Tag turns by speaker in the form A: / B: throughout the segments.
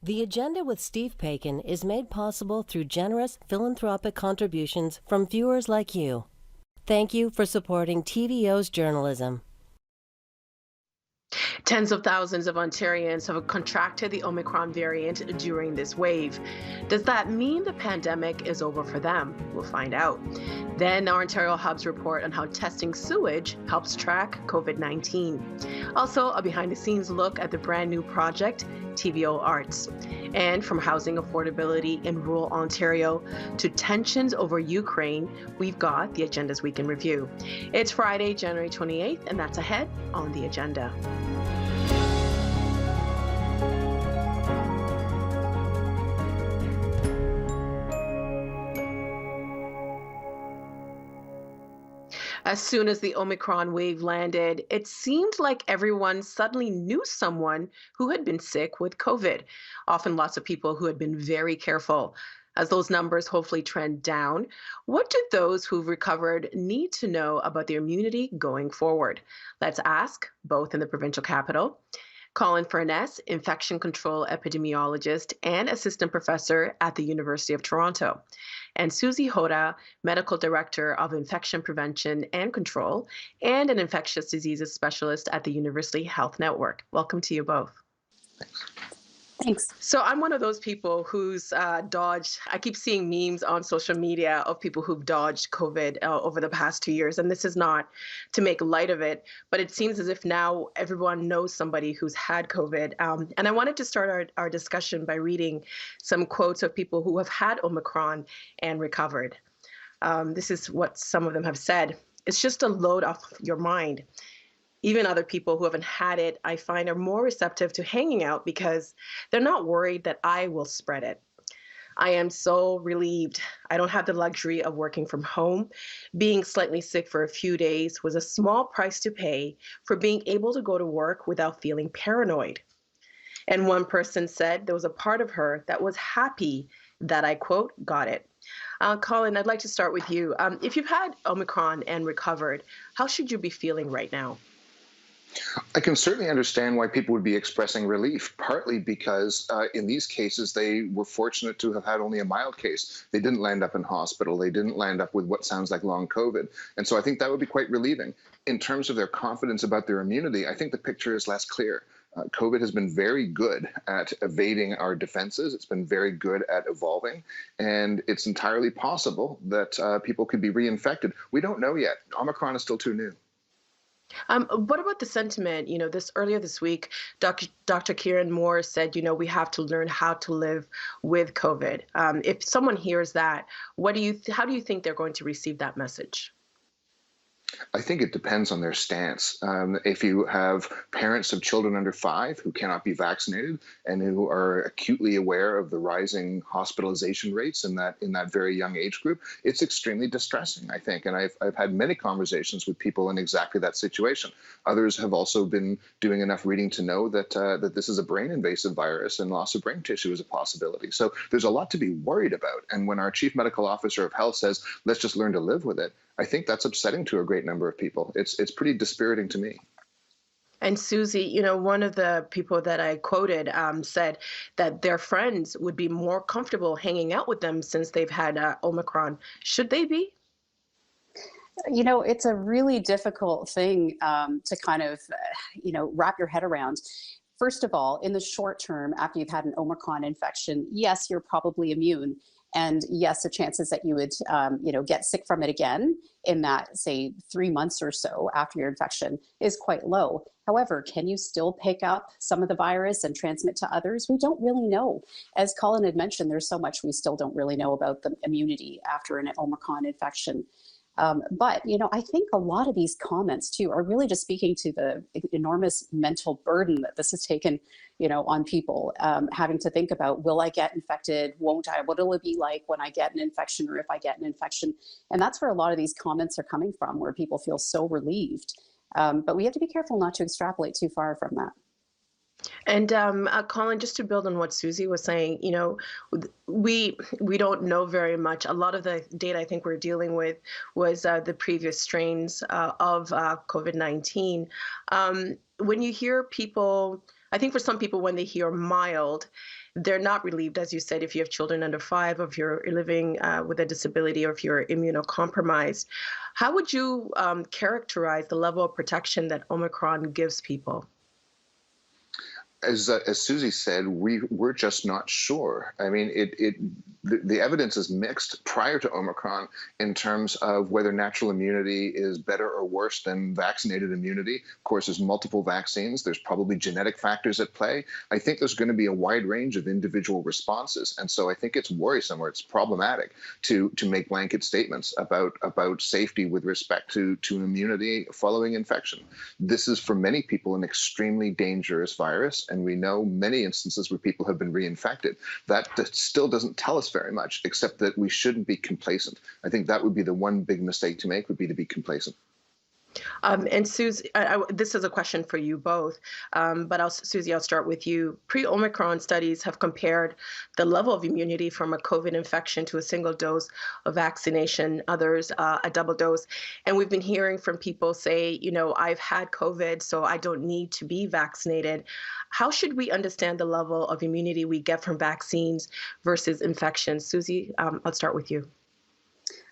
A: The Agenda with Steve Paikin is made possible through generous philanthropic contributions from viewers like you. Thank you for supporting TVO's journalism.
B: Tens of thousands of Ontarians have contracted the Omicron variant during this wave. Does that mean the pandemic is over for them? We'll find out. Then our Ontario Hub's report on how testing sewage helps track COVID-19. Also, a behind-the-scenes look at the brand new project, TVO Arts. And from housing affordability in rural Ontario to tensions over Ukraine, we've got the Agenda's Week in Review. It's Friday, January 28th, and that's ahead on the agenda. As soon as the Omicron wave landed, it seemed like everyone suddenly knew someone who had been sick with COVID, often lots of people who had been very careful. As those numbers hopefully trend down, what do those who've recovered need to know about their immunity going forward? Let's ask, both in the provincial capital. Colin Furness, infection control epidemiologist and assistant professor at the University of Toronto, and Susie Hoda, medical director of infection prevention and control and an infectious diseases specialist at the University Health Network. Welcome to you both.
C: Thanks.
B: So I'm one of those people who's dodged, I keep seeing memes on social media of people who've dodged COVID over the past 2 years. And this is not to make light of it, but it seems as if now everyone knows somebody who's had COVID. And I wanted to start our discussion by reading some quotes of people who have had Omicron and recovered. This is what some of them have said. It's just a load off your mind. Even other people who haven't had it, I find, are more receptive to hanging out because they're not worried that I will spread it. I am so relieved. I don't have the luxury of working from home. Being slightly sick for a few days was a small price to pay for being able to go to work without feeling paranoid. And one person said there was a part of her that was happy that I, quote, got it. Colin, I'd like to start with you. If you've had Omicron and recovered, how should you be feeling right now?
D: I can certainly understand why people would be expressing relief, partly because in these cases, they were fortunate to have had only a mild case. They didn't land up in hospital. They didn't land up with what sounds like long COVID. And so I think that would be quite relieving. In terms of their confidence about their immunity, I think the picture is less clear. COVID has been very good at evading our defenses. It's been very good at evolving. And it's entirely possible that people could be reinfected. We don't know yet. Omicron is still too new.
B: What about the sentiment? Earlier this week, Dr. Kieran Moore said, we have to learn how to live with COVID. If someone hears that, how do you think they're going to receive that message?
D: I think it depends on their stance. If you have parents of children under 5 who cannot be vaccinated and who are acutely aware of the rising hospitalization rates in that very young age group, it's extremely distressing, I think. And I've had many conversations with people in exactly that situation. Others have also been doing enough reading to know that this is a brain invasive virus and loss of brain tissue is a possibility. So there's a lot to be worried about. And when our chief medical officer of health says, let's just learn to live with it, I think that's upsetting to a great number of people. It's pretty dispiriting to me.
B: And Susie, one of the people that I quoted said that their friends would be more comfortable hanging out with them since they've had Omicron. Should they be?
C: It's a really difficult thing to kind of, wrap your head around. First of all, in the short term, after you've had an Omicron infection, yes, you're probably immune. And yes, the chances that you would, get sick from it again in that, say, 3 months or so after your infection is quite low. However, can you still pick up some of the virus and transmit to others? We don't really know. As Colin had mentioned, there's so much we still don't really know about the immunity after an Omicron infection. But I think a lot of these comments too are really just speaking to the enormous mental burden that this has taken, on people, having to think about, will I get infected? Won't I? What will it be like when I get an infection or if I get an infection? And that's where a lot of these comments are coming from, where people feel so relieved. But we have to be careful not to extrapolate too far from that.
B: And Colin, just to build on what Susie was saying, we don't know very much. A lot of the data I think we're dealing with was the previous strains of COVID-19. When you hear people I think for some people, when they hear mild, they're not relieved, as you said, if you have children under 5, or if you're living with a disability, or if you're immunocompromised. How would you characterize the level of protection that Omicron gives people?
D: As Susie said, we're just not sure. I mean, the evidence is mixed prior to Omicron in terms of whether natural immunity is better or worse than vaccinated immunity. Of course, there's multiple vaccines. There's probably genetic factors at play. I think there's going to be a wide range of individual responses, and so I think it's worrisome, or it's problematic to make blanket statements about safety with respect to immunity following infection. This is for many people an extremely dangerous virus. And we know many instances where people have been reinfected. That still doesn't tell us very much, except that we shouldn't be complacent. I think that would be the one big mistake to make, would be to be complacent.
B: And Susie, this is a question for you both, but Susie, I'll start with you. Pre-Omicron studies have compared the level of immunity from a COVID infection to a single dose of vaccination, others a double dose. And we've been hearing from people say, I've had COVID, so I don't need to be vaccinated. How should we understand the level of immunity we get from vaccines versus infections? Susie, I'll start with you.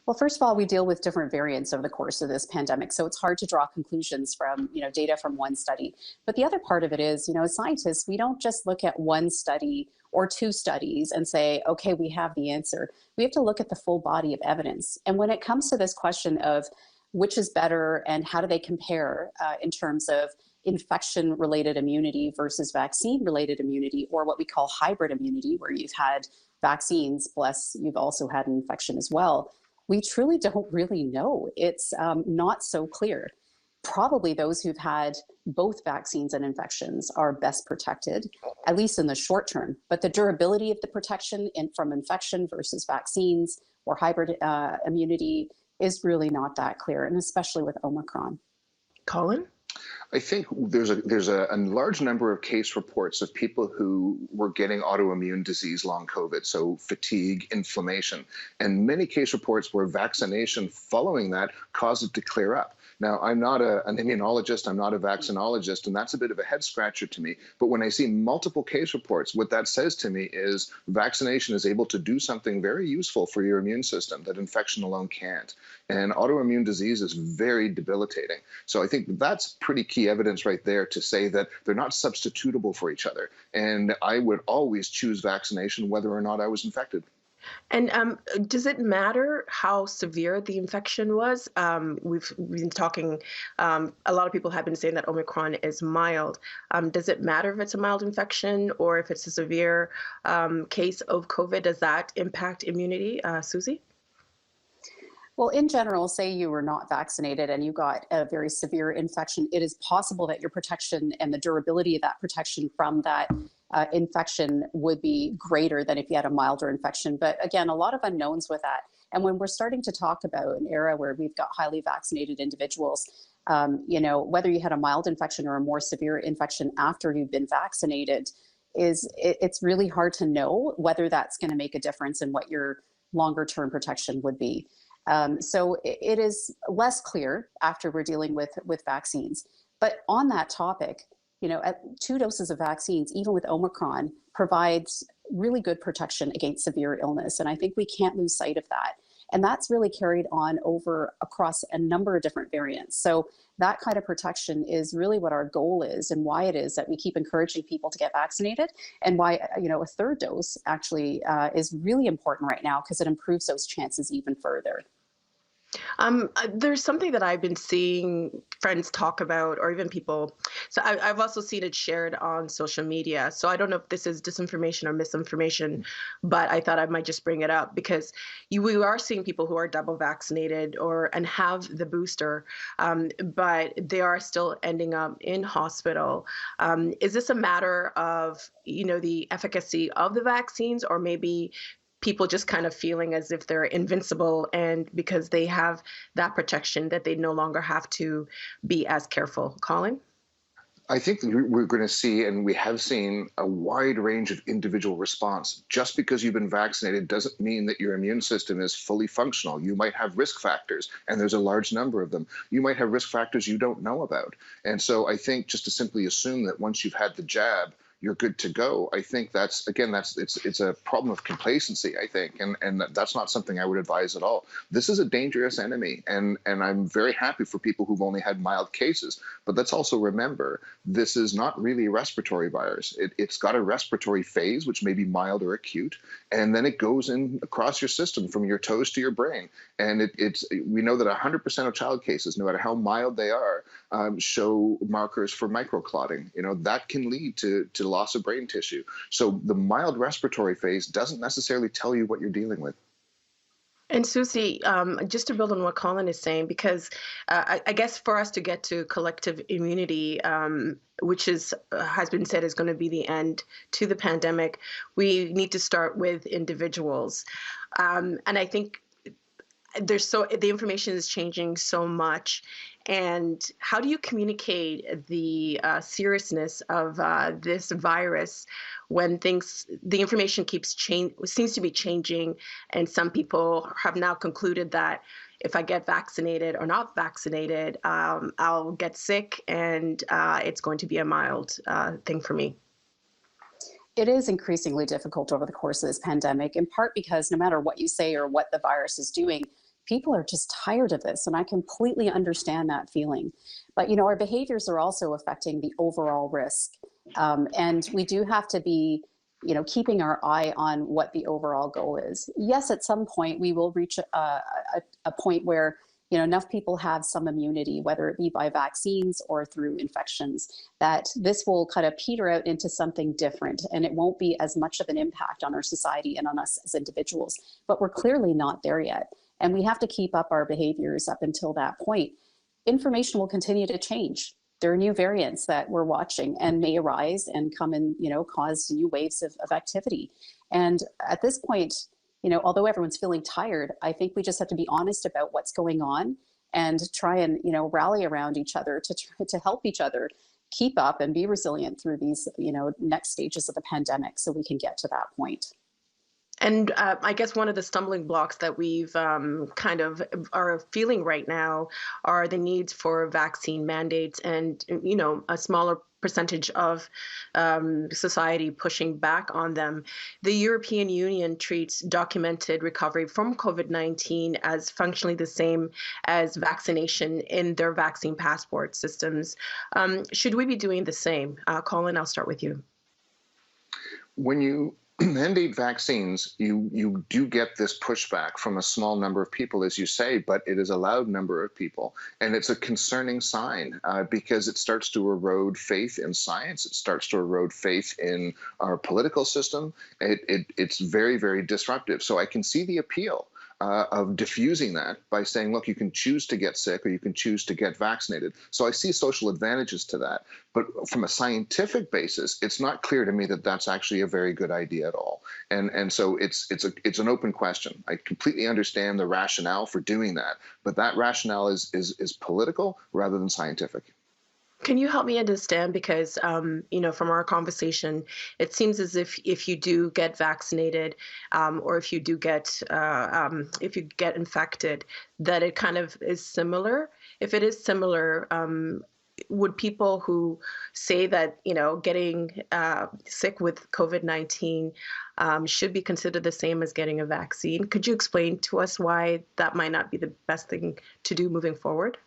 C: Well, first of all, we deal with different variants over the course of this pandemic, so it's hard to draw conclusions from data from one study. But the other part of it is, as scientists, we don't just look at one study or two studies and say, okay, we have the answer. We have to look at the full body of evidence. And when it comes to this question of which is better and how do they compare in terms of infection-related immunity versus vaccine-related immunity, or what we call hybrid immunity, where you've had vaccines plus you've also had an infection as well, we truly don't really know. It's not so clear. Probably those who've had both vaccines and infections are best protected, at least in the short term. But the durability of the protection from infection versus vaccines or hybrid immunity is really not that clear, and especially with Omicron.
B: Colin?
D: I think there's a large number of case reports of people who were getting autoimmune disease, long COVID, so fatigue, inflammation, and many case reports where vaccination following that caused it to clear up. Now, I'm not an immunologist, I'm not a vaccinologist, and that's a bit of a head scratcher to me. But when I see multiple case reports, what that says to me is vaccination is able to do something very useful for your immune system that infection alone can't. And autoimmune disease is very debilitating. So I think that's pretty key evidence right there to say that they're not substitutable for each other. And I would always choose vaccination whether or not I was infected.
B: And does it matter how severe the infection was? We've been talking, a lot of people have been saying that Omicron is mild. Does it matter if it's a mild infection or if it's a severe case of COVID? Does that impact immunity? Susie?
C: Well, in general, say you were not vaccinated and you got a very severe infection, it is possible that your protection and the durability of that protection from that infection would be greater than if you had a milder infection. But again, a lot of unknowns with that. And when we're starting to talk about an era where we've got highly vaccinated individuals, whether you had a mild infection or a more severe infection after you've been vaccinated, it's really hard to know whether that's going to make a difference in what your longer term protection would be. So it is less clear after we're dealing with vaccines. But on that topic, at 2 doses of vaccines, even with Omicron, provides really good protection against severe illness. And I think we can't lose sight of that. And that's really carried on across a number of different variants. So that kind of protection is really what our goal is, and why it is that we keep encouraging people to get vaccinated, and why, a 3rd dose actually is really important right now, because it improves those chances even further.
B: There's something that I've been seeing friends talk about, or even people. So I've also seen it shared on social media. So I don't know if this is disinformation or misinformation, but I thought I might just bring it up because we are seeing people who are double vaccinated and have the booster, but they are still ending up in hospital. Is this a matter of, the efficacy of the vaccines, or maybe people just kind of feeling as if they're invincible, and because they have that protection that they no longer have to be as careful? Colin?
D: I think that we're going to see, and we have seen, a wide range of individual response. Just because you've been vaccinated doesn't mean that your immune system is fully functional. You might have risk factors, and there's a large number of them. You might have risk factors you don't know about. And so I think just to simply assume that once you've had the jab, you're good to go. I think that's, again, it's a problem of complacency, I think, and that's not something I would advise at all. This is a dangerous enemy, and I'm very happy for people who've only had mild cases. But let's also remember, this is not really a respiratory virus. It's got a respiratory phase, which may be mild or acute, and then it goes in across your system from your toes to your brain. And we know that 100% of child cases, no matter how mild they are, show markers for microclotting. That can lead to loss of brain tissue. So the mild respiratory phase doesn't necessarily tell you what you're dealing with.
B: And Susie, just to build on what Colin is saying, because I guess for us to get to collective immunity, which has been said is going to be the end to the pandemic, we need to start with individuals. And I think the information is changing so much. And how do you communicate the seriousness of this virus when the information seems to be changing, and some people have now concluded that if I get vaccinated or not vaccinated, I'll get sick, and it's going to be a mild thing for me?
C: It is increasingly difficult over the course of this pandemic, in part because no matter what you say or what the virus is doing, people are just tired of this, and I completely understand that feeling. But our behaviors are also affecting the overall risk, and we do have to be, keeping our eye on what the overall goal is. Yes, at some point we will reach a point where enough people have some immunity, whether it be by vaccines or through infections, that this will kind of peter out into something different, and it won't be as much of an impact on our society and on us as individuals. But we're clearly not there yet. And we have to keep up our behaviors up until that point. Information will continue to change. There are new variants that we're watching and may arise and come and, cause new waves of activity. And at this point, although everyone's feeling tired, I think we just have to be honest about what's going on and try and, rally around each other to help each other keep up and be resilient through these, next stages of the pandemic so we can get to that point.
B: And I guess one of the stumbling blocks that we've kind of are feeling right now are the needs for vaccine mandates and, a smaller percentage of society pushing back on them. The European Union treats documented recovery from COVID-19 as functionally the same as vaccination in their vaccine passport systems. Should we be doing the same? Colin, I'll start with you.
D: When you mandate vaccines, you do get this pushback from a small number of people, as you say, but it is a loud number of people. And it's a concerning sign because it starts to erode faith in science. It starts to erode faith in our political system. It's very, very disruptive. So I can see the appeal of diffusing that by saying, look, you can choose to get sick or you can choose to get vaccinated. So I see social advantages to that. But from a scientific basis, it's not clear to me that that's actually a very good idea at all. And so it's an open question. I completely understand the rationale for doing that, but that rationale is political rather than scientific.
B: Can you help me understand? Because, from our conversation, it seems as if you do get vaccinated or if you do get infected, that it kind of is similar. If it is similar, would people who say that, getting sick with COVID-19 should be considered the same as getting a vaccine? Could you explain to us why that might not be the best thing to do moving forward?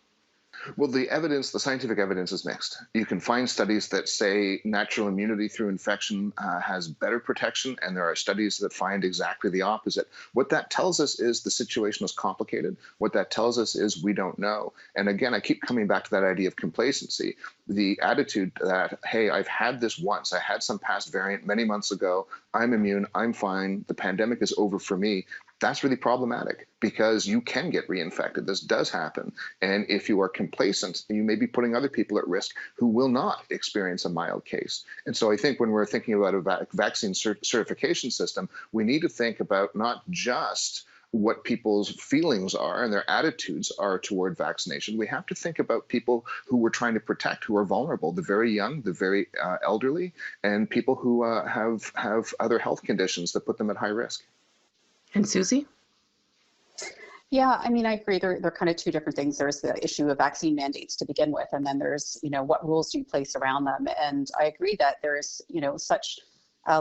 D: Well, the scientific evidence is mixed. You can find studies that say natural immunity through infection has better protection, and there are studies that find exactly the opposite. What that tells us is the situation is complicated. What that tells us is we don't know. And again, I keep coming back to that idea of complacency, the attitude that, hey, I've had this once. I had some past variant many months ago. I'm immune. I'm fine. The pandemic is over for me. That's really problematic because you can get reinfected. This does happen. And if you are complacent, you may be putting other people at risk who will not experience a mild case. And so I think when we're thinking about a vaccine certification system, we need to think about not just what people's feelings are and their attitudes are toward vaccination, we have to think about people who we're trying to protect, who are vulnerable, the very young, the very elderly, and people who have other health conditions that put them at high risk.
B: And Susie?
C: Yeah, I mean, I agree. They're kind of two different things. There's the issue of vaccine mandates to begin with, and then there's, what rules do you place around them? And I agree that there's, such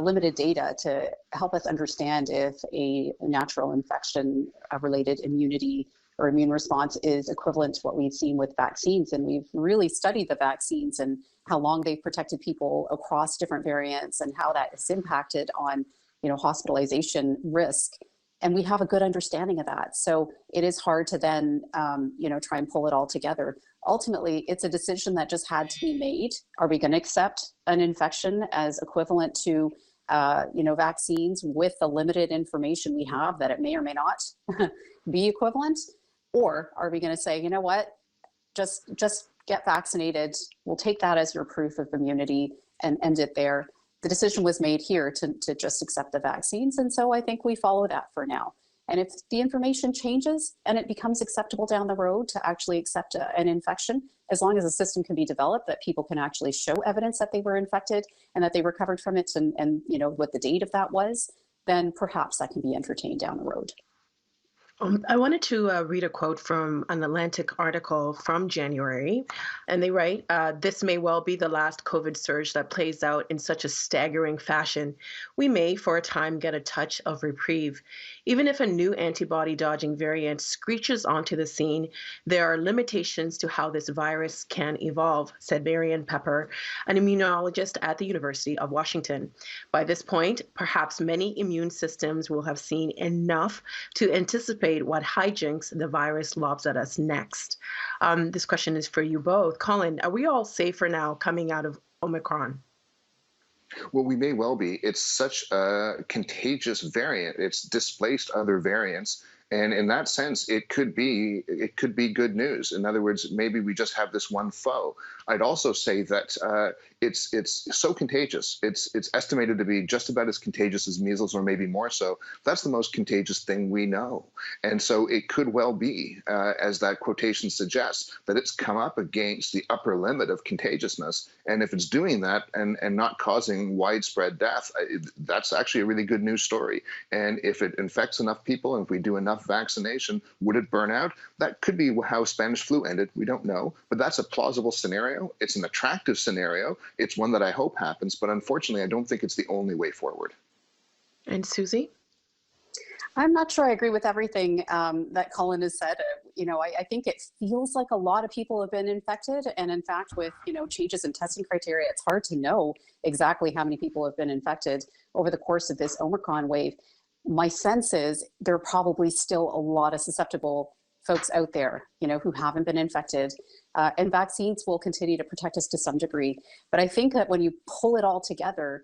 C: limited data to help us understand if a natural infection related immunity or immune response is equivalent to what we've seen with vaccines. And we've really studied the vaccines and how long they've protected people across different variants and how that is impacted on, hospitalization risk. And we have a good understanding of that. So it is hard to then, try and pull it all together. Ultimately, it's a decision that just had to be made. Are we going to accept an infection as equivalent to, vaccines with the limited information we have that it may or may not be equivalent? Or are we going to say, you know what, just get vaccinated. We'll take that as your proof of immunity and end it there. The decision was made here to just accept the vaccines. And so I think we follow that for now. And if the information changes and it becomes acceptable down the road to actually accept an infection, as long as a system can be developed that people can actually show evidence that they were infected and that they recovered from it and what the date of that was, then perhaps that can be entertained down the road.
B: I wanted to read a quote from an Atlantic article from January, and they write, this may well be the last COVID surge that plays out in such a staggering fashion. We may, for a time, get a touch of reprieve. Even if a new antibody-dodging variant screeches onto the scene, there are limitations to how this virus can evolve, said Marian Pepper, an immunologist at the University of Washington. By this point, perhaps many immune systems will have seen enough to anticipate what hijinks the virus lobs at us next. This question is for you both. Colin, are we all safer now coming out of Omicron?
D: Well, we may well be. It's such a contagious variant. It's displaced other variants. And in that sense, it could be good news. In other words, maybe we just have this one foe. I'd also say that it's so contagious. It's estimated to be just about as contagious as measles, or maybe more so. That's the most contagious thing we know. And so it could well be, as that quotation suggests, that it's come up against the upper limit of contagiousness. And if it's doing that and not causing widespread death, that's actually a really good news story. And if it infects enough people, and if we do enough vaccination, would it burn out? That could be how Spanish flu ended. We don't know, but that's a plausible scenario. It's an attractive scenario. It's one that I hope happens, but unfortunately, I don't think it's the only way forward.
B: And Susie?
C: I'm not sure I agree with everything that Colin has said. I think it feels like a lot of people have been infected. And in fact, with, changes in testing criteria, it's hard to know exactly how many people have been infected over the course of this Omicron wave. My sense is there are probably still a lot of susceptible folks out there, who haven't been infected. And vaccines will continue to protect us to some degree. But I think that when you pull it all together,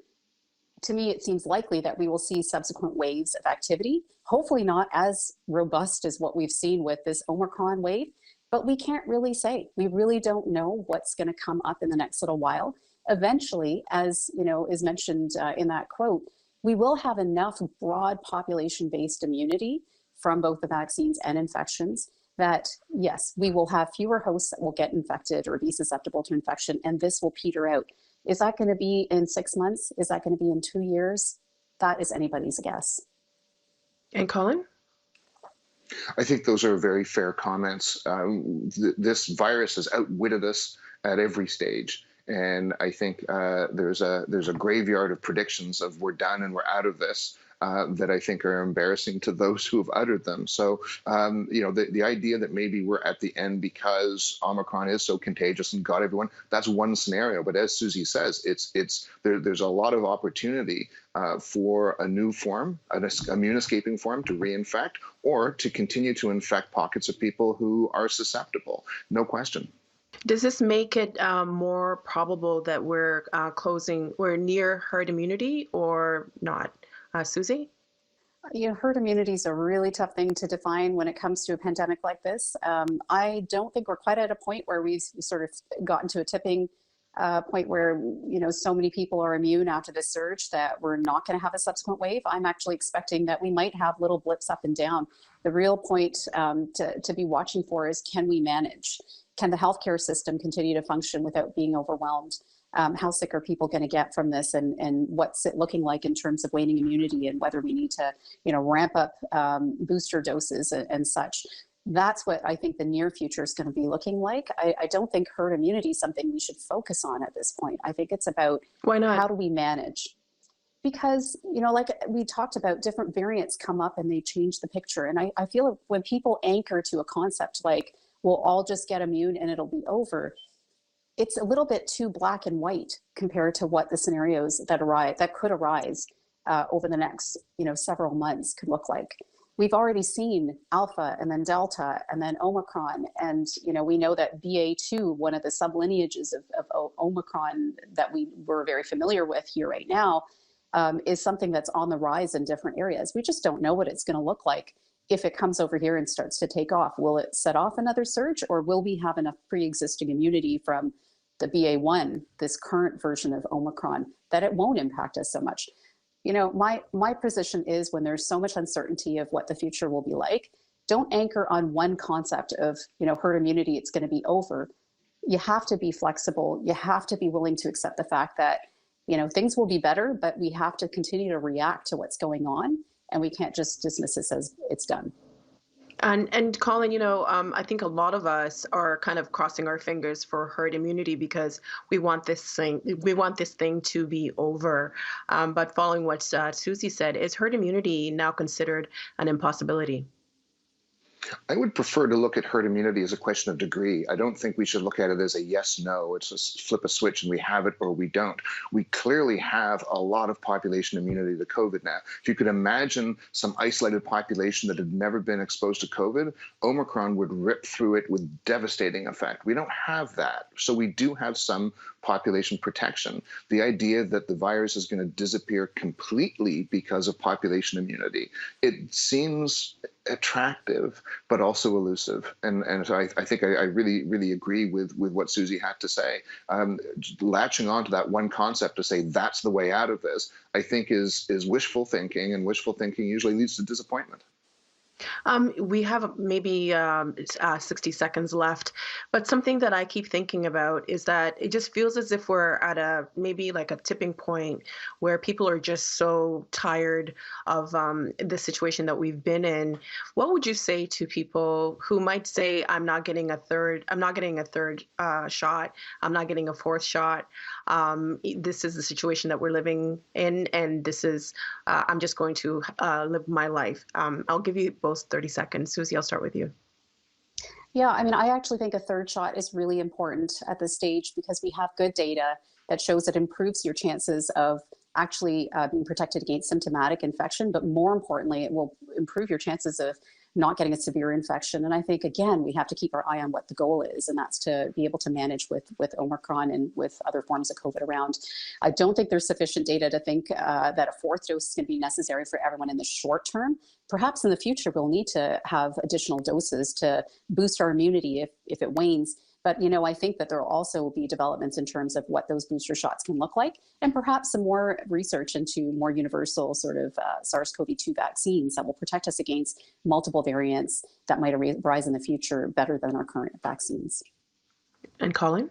C: to me, it seems likely that we will see subsequent waves of activity, hopefully not as robust as what we've seen with this Omicron wave, but we can't really say. We really don't know what's going to come up in the next little while. Eventually, as is mentioned in that quote, we will have enough broad population-based immunity from both the vaccines and infections that, yes, we will have fewer hosts that will get infected or be susceptible to infection, and this will peter out. Is that going to be in 6 months? Is that going to be in 2 years? That is anybody's guess.
B: And Colin?
D: I think those are very fair comments. This virus has outwitted us at every stage. And I think there's a graveyard of predictions of we're done and we're out of this that I think are embarrassing to those who have uttered them. So, the idea that maybe we're at the end because Omicron is so contagious and got everyone, that's one scenario. But as Susie says, there's a lot of opportunity for a new form, an immune escaping form to reinfect or to continue to infect pockets of people who are susceptible. No question.
B: Does this make it more probable that we're near herd immunity or not? Susie?
C: Herd immunity is a really tough thing to define when it comes to a pandemic like this. I don't think we're quite at a point where we've sort of gotten to a tipping point where, so many people are immune after this surge that we're not going to have a subsequent wave. I'm actually expecting that we might have little blips up and down. The real point to be watching for is, can we manage? Can the healthcare system continue to function without being overwhelmed? How sick are people going to get from this, and what's it looking like in terms of waning immunity, and whether we need to, ramp up booster doses and such. That's what I think the near future is going to be looking like. I don't think herd immunity is something we should focus on at this point. I think it's about,
B: why not?
C: How do we manage? Because, like we talked about, different variants come up and they change the picture. And I feel like when people anchor to a concept like, we'll all just get immune and it'll be over, it's a little bit too black and white compared to what the scenarios that could arise over the next, several months could look like. We've already seen Alpha and then Delta and then Omicron. And, we know that BA2, one of the sublineages of Omicron that we were very familiar with here right now, is something that's on the rise in different areas. We just don't know what it's going to look like if it comes over here and starts to take off. Will it set off another surge, or will we have enough pre-existing immunity from the BA1, this current version of Omicron, that it won't impact us so much? My position is, when there's so much uncertainty of what the future will be like, don't anchor on one concept of, herd immunity, it's going to be over. You have to be flexible. You have to be willing to accept the fact that, things will be better, but we have to continue to react to what's going on, and we can't just dismiss it as it's done.
B: And Colin, I think a lot of us are kind of crossing our fingers for herd immunity because we want this thing to be over. But following what Susie said, is herd immunity now considered an impossibility?
D: I would prefer to look at herd immunity as a question of degree. I don't think we should look at it as a yes, no. It's just flip a switch and we have it or we don't. We clearly have a lot of population immunity to COVID now. If you could imagine some isolated population that had never been exposed to COVID, Omicron would rip through it with devastating effect. We don't have that. So we do have some population protection. The idea that the virus is going to disappear completely because of population immunity, it seems attractive, but also elusive. And so I think I really, really agree with what Susie had to say. Latching on to that one concept to say that's the way out of this, I think is wishful thinking, and wishful thinking usually leads to disappointment.
B: We have maybe 60 seconds left, but something that I keep thinking about is that it just feels as if we're at maybe like a tipping point where people are just so tired of the situation that we've been in. What would you say to people who might say, I'm not getting a third shot, I'm not getting a fourth shot. This is the situation that we're living in, and this is, I'm just going to live my life. I'll give you both 30 seconds. Susie, I'll start with you.
C: Yeah, I actually think a third shot is really important at this stage, because we have good data that shows it improves your chances of actually being protected against symptomatic infection, but more importantly, it will improve your chances of not getting a severe infection. And I think, again, we have to keep our eye on what the goal is, and that's to be able to manage with Omicron and with other forms of COVID around. I don't think there's sufficient data to think that a fourth dose is going to be necessary for everyone in the short term. Perhaps in the future, we'll need to have additional doses to boost our immunity if it wanes. But, I think that there will also be developments in terms of what those booster shots can look like, and perhaps some more research into more universal sort of SARS-CoV-2 vaccines that will protect us against multiple variants that might arise in the future better than our current vaccines.
B: And Colin?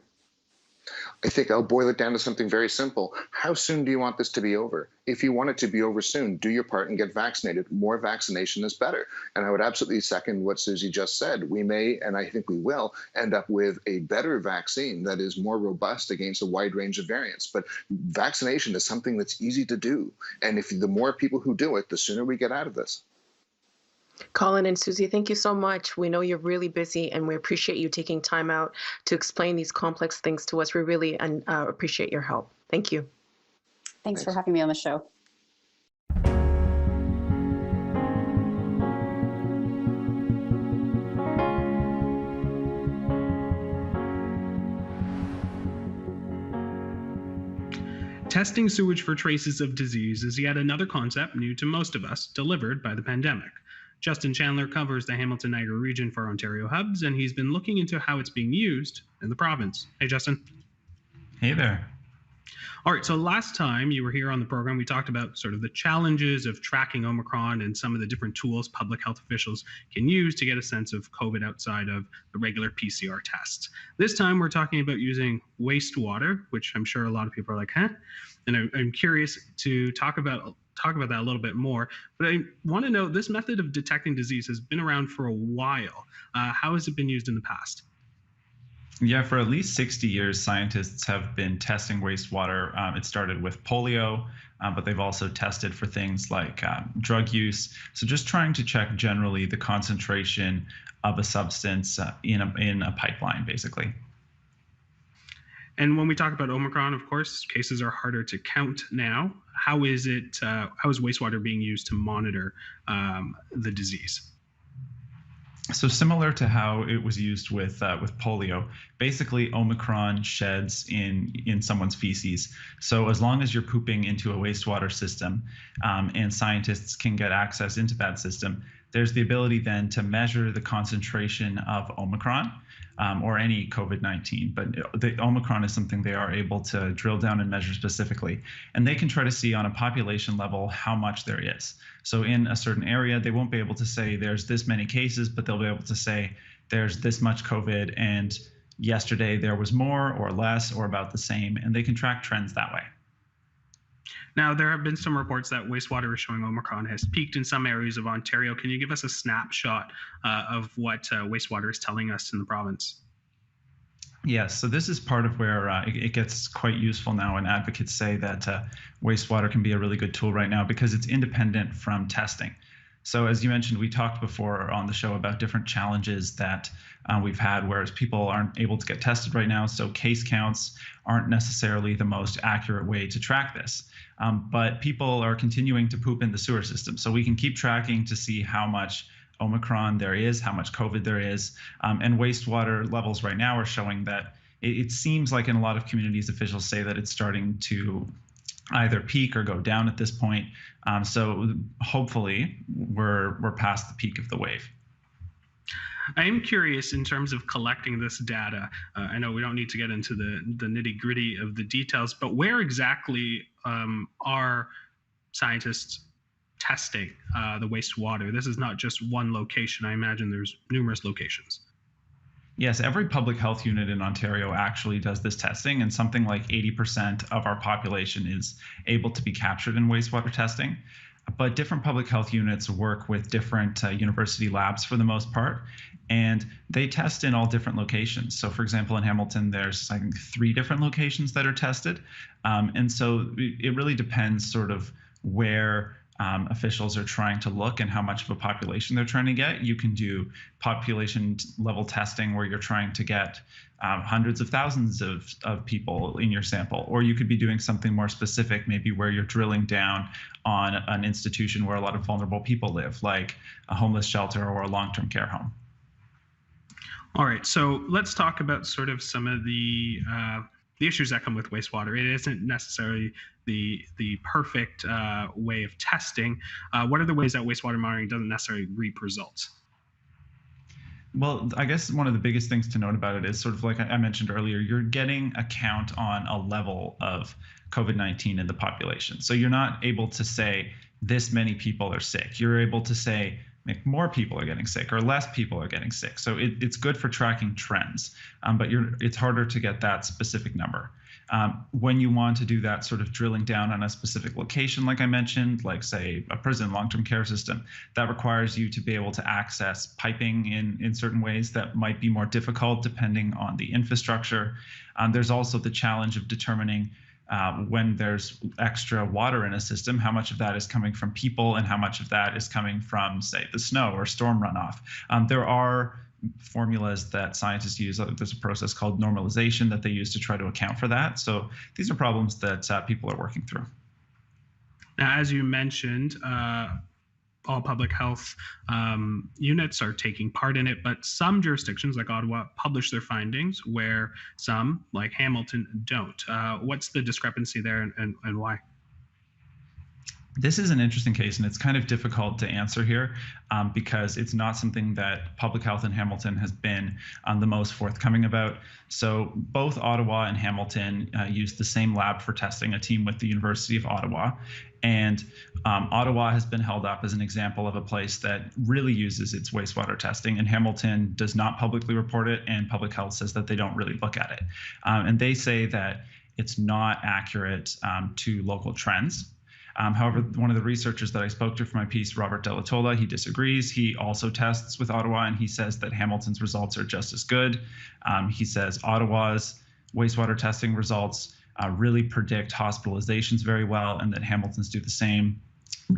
D: I think I'll boil it down to something very simple. How soon do you want this to be over? If you want it to be over soon, do your part and get vaccinated. More vaccination is better. And I would absolutely second what Susie just said. We may, and I think we will, end up with a better vaccine that is more robust against a wide range of variants. But vaccination is something that's easy to do. And if the more people who do it, the sooner we get out of this.
B: Colin and Susie, thank you so much. We know you're really busy, and we appreciate you taking time out to explain these complex things to us. We really appreciate your help. Thank you.
C: Thanks for having me on the show.
E: Testing sewage for traces of disease is yet another concept new to most of us, delivered by the pandemic. Justin Chandler covers the Hamilton-Niagara region for Ontario Hubs, and he's been looking into how it's being used in the province. Hey, Justin.
F: Hey there.
E: All right, so last time you were here on the program, we talked about sort of the challenges of tracking Omicron and some of the different tools public health officials can use to get a sense of COVID outside of the regular PCR tests. This time we're talking about using wastewater, which I'm sure a lot of people are like, huh? And I'm curious to talk about that a little bit more. But I want to know, this method of detecting disease has been around for a while. How has it been used in the past?
F: Yeah, for at least 60 years, scientists have been testing wastewater. It started with polio, but they've also tested for things like drug use. So just trying to check generally the concentration of a substance in a pipeline, basically.
E: And when we talk about Omicron, of course, cases are harder to count now. How is wastewater being used to monitor the disease?
F: So similar to how it was used with polio, basically Omicron sheds in someone's feces. So as long as you're pooping into a wastewater system, and scientists can get access into that system, there's the ability then to measure the concentration of Omicron, or any COVID-19. But the Omicron is something they are able to drill down and measure specifically. And they can try to see on a population level how much there is. So in a certain area, they won't be able to say there's this many cases, but they'll be able to say there's this much COVID, and yesterday there was more or less or about the same, and they can track trends that way.
E: Now, there have been some reports that wastewater is showing Omicron has peaked in some areas of Ontario. Can you give us a snapshot of what wastewater is telling us in the province?
F: Yes, so this is part of where it gets quite useful now, and advocates say that wastewater can be a really good tool right now because it's independent from testing. So as you mentioned, we talked before on the show about different challenges that we've had, whereas people aren't able to get tested right now. So case counts aren't necessarily the most accurate way to track this. But people are continuing to poop in the sewer system. So we can keep tracking to see how much Omicron there is, how much COVID there is. And wastewater levels right now are showing that it seems like in a lot of communities, officials say that it's starting to either peak or go down at this point. So hopefully we're past the peak of the wave.
E: I am curious in terms of collecting this data. I know we don't need to get into the nitty gritty of the details, but where exactly are scientists testing the wastewater? This is not just one location. I imagine there's numerous locations.
F: Yes, every public health unit in Ontario actually does this testing, and something like 80% of our population is able to be captured in wastewater testing. But different public health units work with different university labs for the most part, and they test in all different locations. So for example, in Hamilton, there's I think 3 different locations that are tested. And so it really depends sort of where officials are trying to look and how much of a population they're trying to get. You can do population level testing where you're trying to get hundreds of thousands of people in your sample, or you could be doing something more specific, maybe where you're drilling down on an institution where a lot of vulnerable people live, like a homeless shelter or a long-term care home.
E: All right, so let's talk about sort of some of the issues that come with wastewater. It isn't necessarily the perfect way of testing. What are the ways that wastewater monitoring doesn't necessarily reap results?
F: Well, I guess one of the biggest things to note about it is sort of like I mentioned earlier, you're getting a count on a level of COVID-19 in the population. So you're not able to say this many people are sick. You're able to say more people are getting sick or less people are getting sick. So it's good for tracking trends, but it's harder to get that specific number. When you want to do that sort of drilling down on a specific location, like I mentioned, like say a prison, long-term care system, that requires you to be able to access piping in certain ways that might be more difficult depending on the infrastructure. There's also the challenge of determining when there's extra water in a system, how much of that is coming from people and how much of that is coming from, say, the snow or storm runoff. There are formulas that scientists use. There's a process called normalization that they use to try to account for that. So these are problems that people are working through.
E: Now, as you mentioned, all public health units are taking part in it, but some jurisdictions like Ottawa publish their findings where some, like Hamilton, don't. What's the discrepancy there and why?
F: This is an interesting case, and it's kind of difficult to answer here because it's not something that public health in Hamilton has been the most forthcoming about. So both Ottawa and Hamilton use the same lab for testing, a team with the University of Ottawa. And Ottawa has been held up as an example of a place that really uses its wastewater testing, and Hamilton does not publicly report it, and public health says that they don't really look at it. And they say that it's not accurate to local trends. However, one of the researchers that I spoke to for my piece, Robert De La Tolla, he disagrees. He also tests with Ottawa, and he says that Hamilton's results are just as good. He says Ottawa's wastewater testing results really predict hospitalizations very well, and that Hamilton's do the same.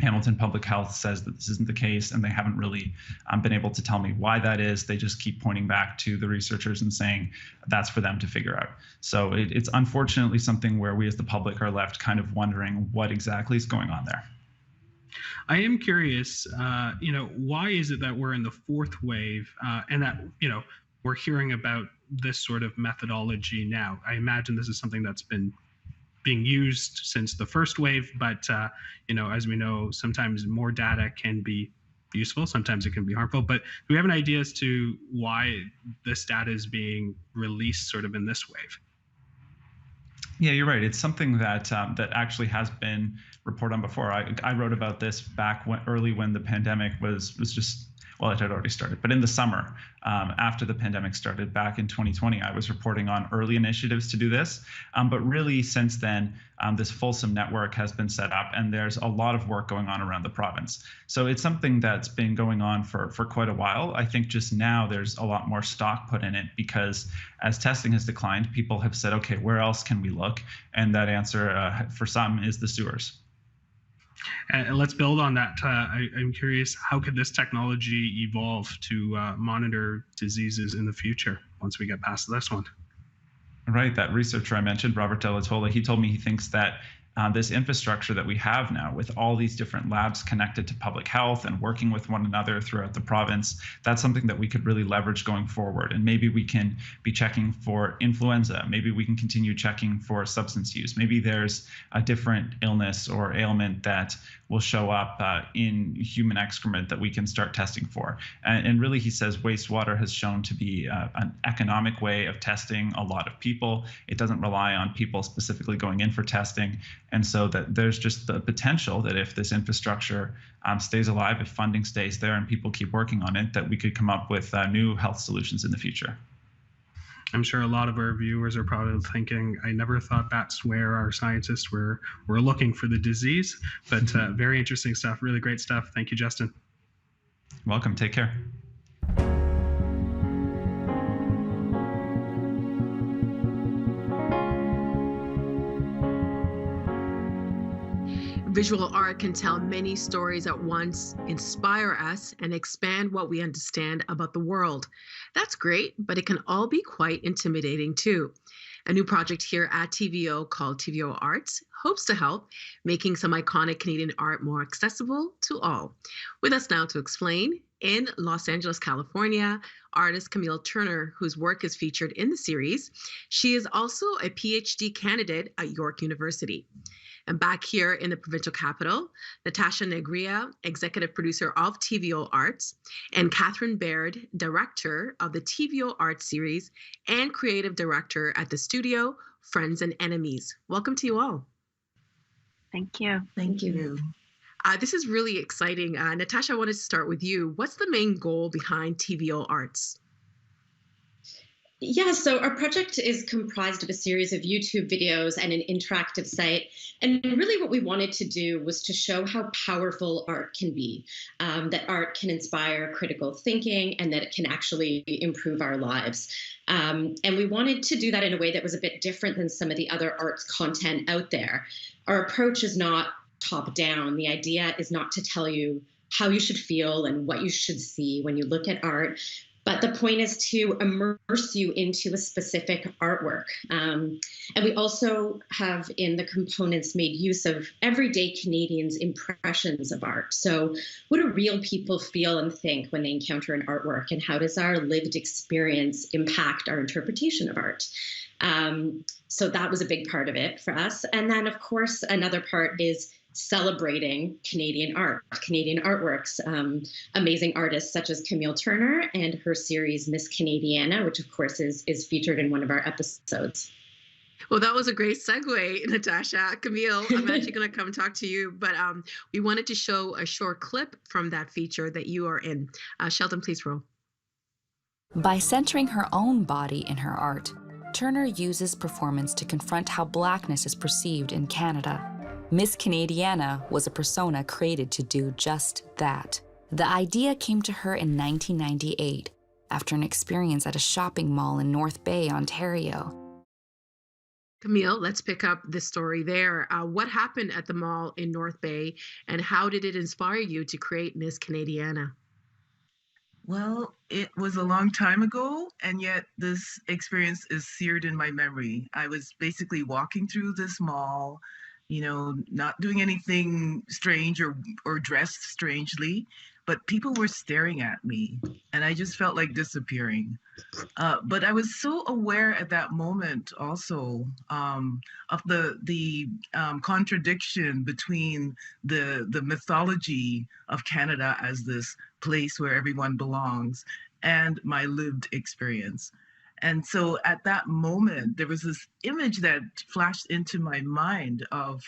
F: Hamilton Public Health says that this isn't the case, and they haven't really been able to tell me why that is. They just keep pointing back to the researchers and saying that's for them to figure out. So it's unfortunately something where we as the public are left kind of wondering what exactly is going on there.
E: I am curious, why is it that we're in the fourth wave and that, we're hearing about this sort of methodology now? I imagine this is something that's been being used since the first wave, but as we know, sometimes more data can be useful, sometimes it can be harmful. But do we have an idea as to why this data is being released sort of in this wave?
F: Yeah, you're right. It's something that that actually has been reported on before. I wrote about this back early when the pandemic was just, well, it had already started, but in the summer, after the pandemic started back in 2020, I was reporting on early initiatives to do this. But really since then, this fulsome network has been set up, and there's a lot of work going on around the province. So it's something that's been going on for quite a while. I think just now there's a lot more stock put in it because as testing has declined, people have said, okay, where else can we look? And that answer for some is the sewers.
E: And let's build on that. I'm curious, how could this technology evolve to monitor diseases in the future once we get past this one?
F: Right. That researcher I mentioned, Robert De La Tolla, he told me he thinks that this infrastructure that we have now with all these different labs connected to public health and working with one another throughout the province, that's something that we could really leverage going forward. And maybe we can be checking for influenza. Maybe we can continue checking for substance use. Maybe there's a different illness or ailment that will show up in human excrement that we can start testing for. And really, he says wastewater has shown to be an economic way of testing a lot of people. It doesn't rely on people specifically going in for testing. And so that there's just the potential that if this infrastructure stays alive, if funding stays there and people keep working on it, that we could come up with new health solutions in the future.
E: I'm sure a lot of our viewers are probably thinking, I never thought that's where our scientists were looking for the disease, but very interesting stuff, really great stuff. Thank you, Justin.
F: Welcome, take care.
B: Visual art can tell many stories at once, inspire us, and expand what we understand about the world. That's great, but it can all be quite intimidating too. A new project here at TVO called TVO Arts hopes to help, making some iconic Canadian art more accessible to all. With us now to explain, in Los Angeles, California, artist Camille Turner, whose work is featured in the series. She is also a PhD candidate at York University. And back here in the provincial capital, Natasha Negria, executive producer of TVO Arts, and Catherine Baird, director of the TVO Arts series and creative director at the studio Friends and Enemies. Welcome to you all.
G: Thank you.
B: Thank you. This is really exciting. Natasha, I wanted to start with you. What's the main goal behind TVO Arts?
G: Yeah, so our project is comprised of a series of YouTube videos and an interactive site. And really what we wanted to do was to show how powerful art can be, that art can inspire critical thinking and that it can actually improve our lives. And we wanted to do that in a way that was a bit different than some of the other arts content out there. Our approach is not top down. The idea is not to tell you how you should feel and what you should see when you look at art. But the point is to immerse you into a specific artwork. And we also have in the components made use of everyday Canadians' impressions of art. So what do real people feel and think when they encounter an artwork? And how does our lived experience impact our interpretation of art? So that was a big part of it for us. And then, of course, another part is celebrating Canadian art, Canadian artworks, amazing artists such as Camille Turner and her series Miss Canadiana, which of course is featured in one of our episodes.
B: Well, that was a great segue, Natasha. Camille, I'm actually going to come talk to you, but we wanted to show a short clip from that feature that you are in. Shelton, please roll.
H: By centering her own body in her art, Turner uses performance to confront how Blackness is perceived in Canada. Miss Canadiana was a persona created to do just that. The idea came to her in 1998 after an experience at a shopping mall in North Bay, Ontario.
B: Camille, let's pick up the story there. What happened at the mall in North Bay, and how did it inspire you to create Miss Canadiana?
I: Well, it was a long time ago, and yet this experience is seared in my memory. I was basically walking through this mall, not doing anything strange or dressed strangely, but people were staring at me, and I just felt like disappearing. But I was so aware at that moment also of the contradiction between the mythology of Canada as this place where everyone belongs and my lived experience. And so at that moment, there was this image that flashed into my mind of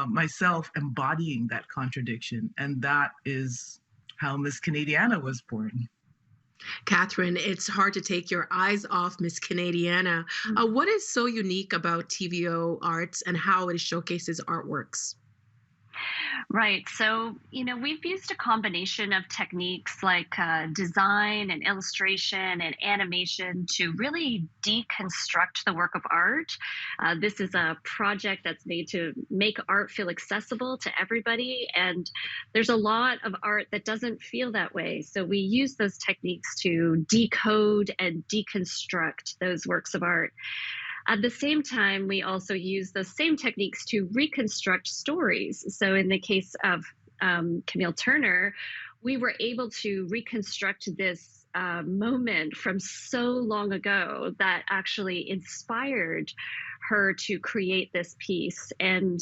I: myself embodying that contradiction. And that is how Miss Canadiana was born.
B: Catherine, it's hard to take your eyes off Miss Canadiana. What is so unique about TVO Arts and how it showcases artworks?
J: Right. So, we've used a combination of techniques like design and illustration and animation to really deconstruct the work of art. This is a project that's made to make art feel accessible to everybody. And there's a lot of art that doesn't feel that way. So we use those techniques to decode and deconstruct those works of art. At the same time, we also use the same techniques to reconstruct stories. So in the case of Camille Turner, we were able to reconstruct this moment from so long ago that actually inspired her to create this piece. And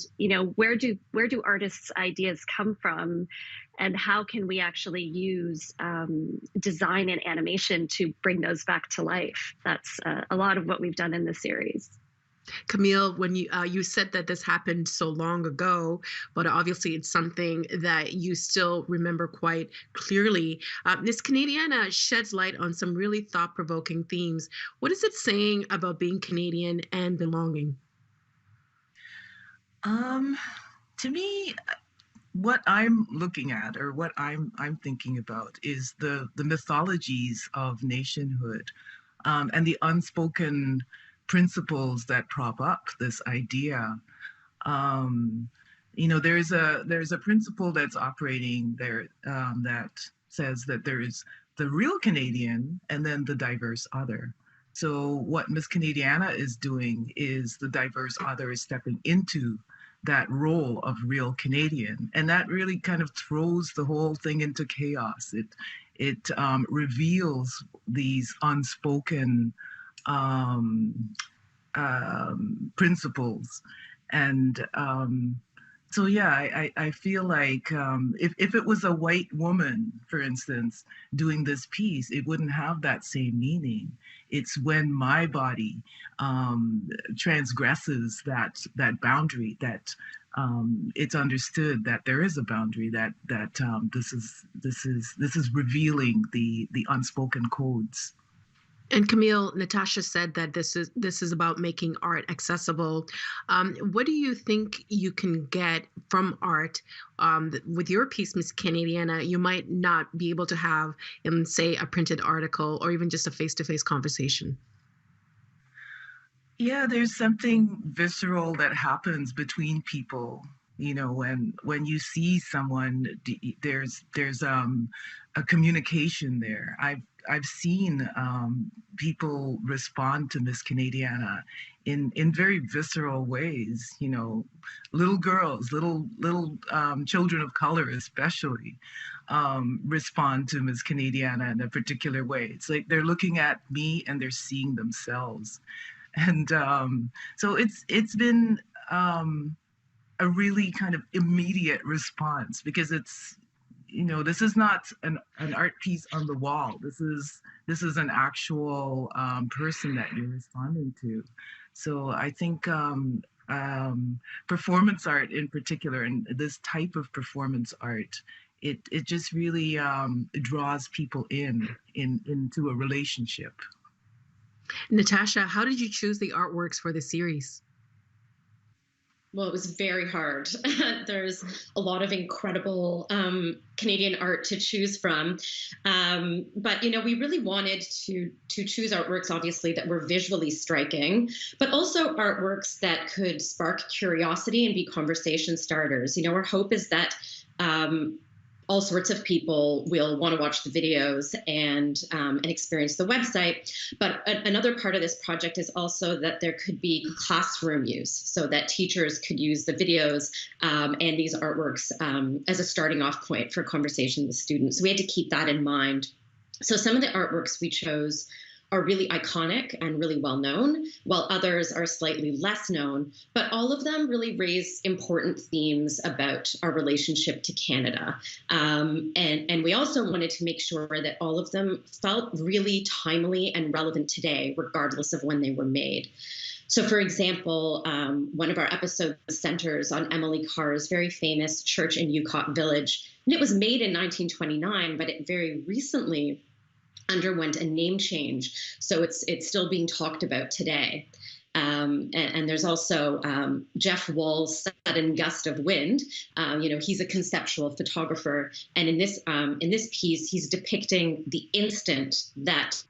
J: where do artists' ideas come from, and how can we actually use design and animation to bring those back to life? That's a lot of what we've done in the series.
B: Camille, when you said that this happened so long ago, but obviously it's something that you still remember quite clearly. Miss Canadiana sheds light on some really thought-provoking themes. What is it saying about being Canadian and belonging?
I: To me, what I'm looking at, or what I'm thinking about, is the mythologies of nationhood, and the unspoken principles that prop up this idea. There's a principle that's operating there that says that there is the real Canadian and then the diverse other. So what Miss Canadiana is doing is the diverse other is stepping into that role of real Canadian, and that really kind of throws the whole thing into chaos. It reveals these unspoken principles, and so yeah, I feel like if it was a white woman, for instance, doing this piece, it wouldn't have that same meaning. It's when my body transgresses that boundary that it's understood that there is a boundary, that this is revealing the unspoken codes.
B: And Camille, Natasha said that this is about making art accessible. What do you think you can get from art with your piece, Miss Canadiana, you might not be able to have in, say, a printed article or even just a face-to-face conversation?
I: Yeah, there's something visceral that happens between people. When you see someone, there's a communication there. I've seen people respond to Miss Canadiana in very visceral ways. Little girls, little children of color especially, respond to Miss Canadiana in a particular way. It's like they're looking at me and they're seeing themselves, and so it's been a really kind of immediate response, because it's, this is not an art piece on the wall. This is an actual person that you're responding to. So I think performance art in particular, and this type of performance art, it just really draws people into a relationship.
K: Natasha, how did you choose the artworks for the series?
G: Well, it was very hard. There's a lot of incredible Canadian art to choose from. But, we really wanted to choose artworks, obviously, that were visually striking, but also artworks that could spark curiosity and be conversation starters. Our hope is that all sorts of people will want to watch the videos and experience the website. But another part of this project is also that there could be classroom use, so that teachers could use the videos and these artworks as a starting off point for conversation with students. So we had to keep that in mind. So some of the artworks we chose are really iconic and really well known, while others are slightly less known. But all of them really raise important themes about our relationship to Canada. And we also wanted to make sure that all of them felt really timely and relevant today, regardless of when they were made. So, for example, one of our episodes centers on Emily Carr's very famous church in Yukon Village. And it was made in 1929, but it very recently underwent a name change, so it's still being talked about today. And there's also Jeff Wall's Sudden Gust of Wind. He's a conceptual photographer, and in this piece, he's depicting the instant that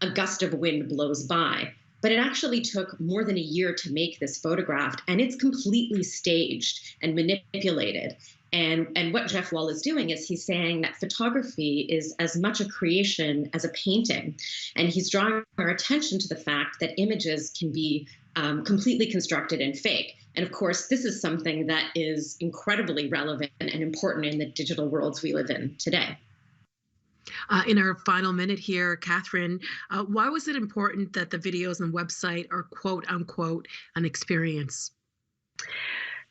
G: a gust of wind blows by. But it actually took more than a year to make this photograph, and it's completely staged and manipulated. And what Jeff Wall is doing is he's saying that photography is as much a creation as a painting. And he's drawing our attention to the fact that images can be completely constructed and fake. And of course, this is something that is incredibly relevant and important in the digital worlds we live in today.
K: In our final minute here, Catherine, why was it important that the videos and website are quote unquote an experience?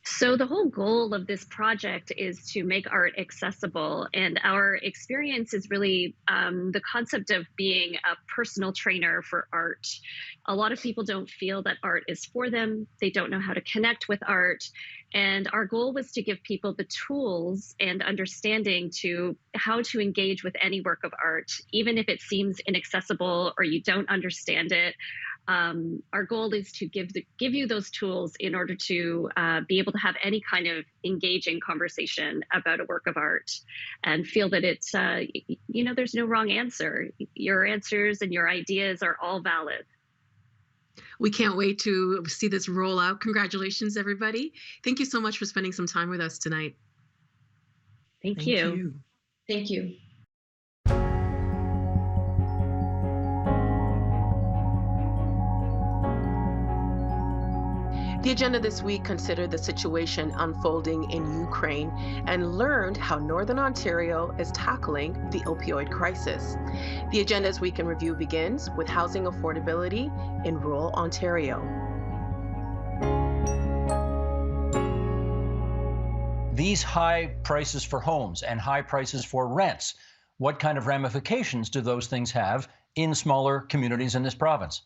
J: So the whole goal of this project is to make art accessible, and our experience is really the concept of being a personal trainer for art. A lot of people don't feel that art is for them. They don't know how to connect with art. And our goal was to give people the tools and understanding to how to engage with any work of art, even if it seems inaccessible or you don't understand it. Our goal is to give you those tools in order to be able to have any kind of engaging conversation about a work of art, and feel that it's, there's no wrong answer. Your answers and your ideas are all valid.
K: We can't wait to see this roll out. Congratulations, everybody. Thank you so much for spending some time with us tonight.
J: Thank you.
G: Thank you.
B: The agenda this week considered the situation unfolding in Ukraine and learned how Northern Ontario is tackling the opioid crisis. The Agenda's Week in Review begins with housing affordability in rural Ontario.
L: These high prices for homes and high prices for rents, what kind of ramifications do those things have in smaller communities in this province?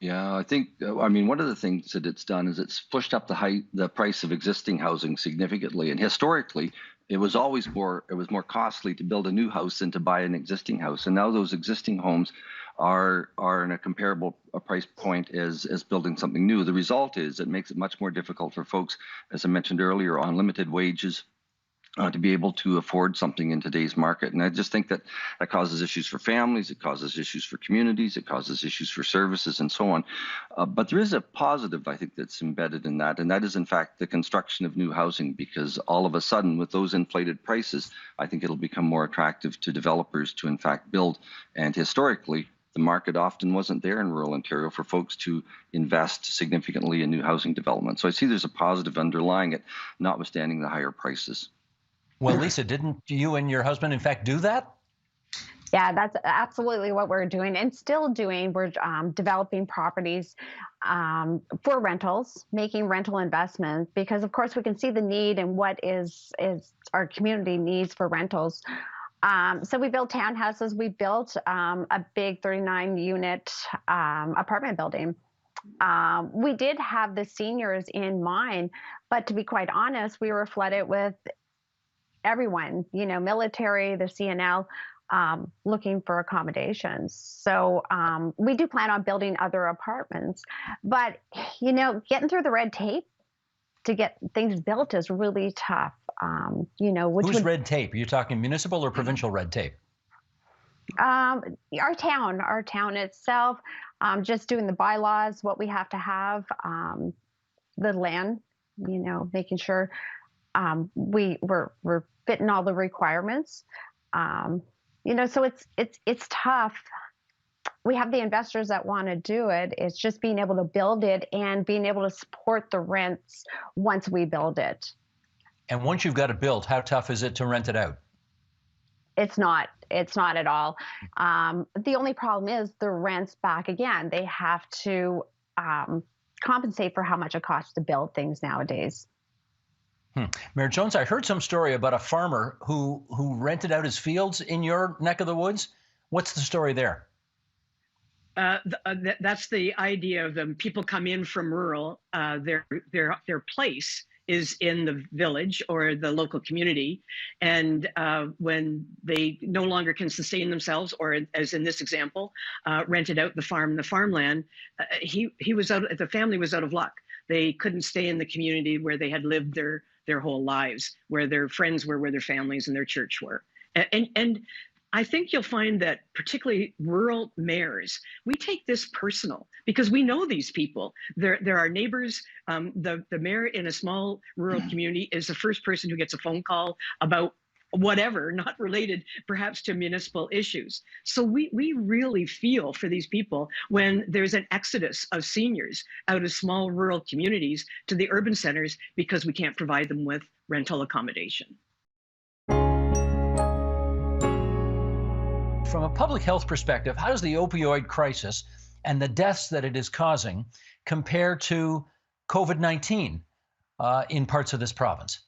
M: Yeah, I think, one of the things that it's done is it's pushed up the price of existing housing significantly. And historically, it was always more costly to build a new house than to buy an existing house. And now those existing homes are in a comparable price point as building something new. The result is it makes it much more difficult for folks, as I mentioned earlier, on limited wages, to be able to afford something in today's market. And I just think that causes issues for families, it causes issues for communities, it causes issues for services and so on. But there is a positive, I think, that's embedded in that, and that is, in fact, the construction of new housing, because all of a sudden, with those inflated prices, I think it'll become more attractive to developers to, in fact, build. And historically, the market often wasn't there in rural Ontario for folks to invest significantly in new housing development. So I see there's a positive underlying it, notwithstanding the higher prices.
L: Well, Lisa, didn't you and your husband, in fact, do that?
N: Yeah, that's absolutely what we're doing and still doing. We're developing properties for rentals, making rental investments because, of course, we can see the need and what is our community needs for rentals. So we built townhouses. We built a big 39-unit apartment building. We did have the seniors in mind, but to be quite honest, we were flooded with everyone, military, the CNL, looking for accommodations. So we do plan on building other apartments, but getting through the red tape to get things built is really tough.
L: Who's red tape? Are you talking municipal or provincial red tape?
N: Our town itself, just doing the bylaws, what we have to have, the land, making sure we're fitting all the requirements. So it's tough. We have the investors that want to do it. It's just being able to build it and being able to support the rents once we build it.
L: And once you've got it built, how tough is it to rent it out?
N: It's not at all. The only problem is the rent's back again. They have to compensate for how much it costs to build things nowadays.
L: Mayor Jones, I heard some story about a farmer who rented out his fields in your neck of the woods. What's the story there?
O: That's the idea of them. People come in from rural. Their place is in the village or the local community, and when they no longer can sustain themselves, or as in this example, rented out the farmland, the family was out of luck. They couldn't stay in the community where they had lived their whole lives, where their friends were, where their families and their church were. And I think you'll find that particularly rural mayors, we take this personal because we know these people. They're our neighbors. The mayor in a small rural community is the first person who gets a phone call about whatever, not related perhaps to municipal issues. So we really feel for these people when there's an exodus of seniors out of small rural communities to the urban centers because we can't provide them with rental accommodation.
L: From a public health perspective, how does the opioid crisis and the deaths that it is causing compare to COVID-19 in parts of this province?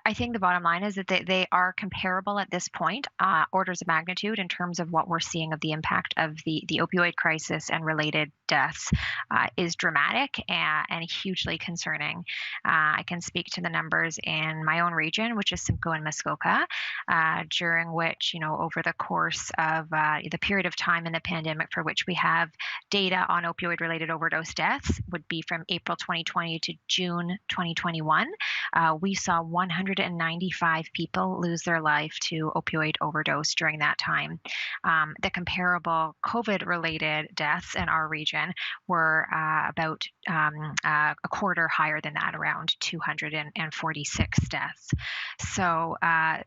P: I think the bottom line is that they are comparable at this point, orders of magnitude in terms of what we're seeing of the impact of the opioid crisis and related deaths is dramatic and hugely concerning. I can speak to the numbers in my own region, which is Simcoe and Muskoka, during which, over the course of the period of time in the pandemic for which we have data on opioid-related overdose deaths would be from April 2020 to June 2021. We saw 195 people lose their life to opioid overdose during that time. The comparable COVID-related deaths in our region were about a quarter higher than that, around 246 deaths. So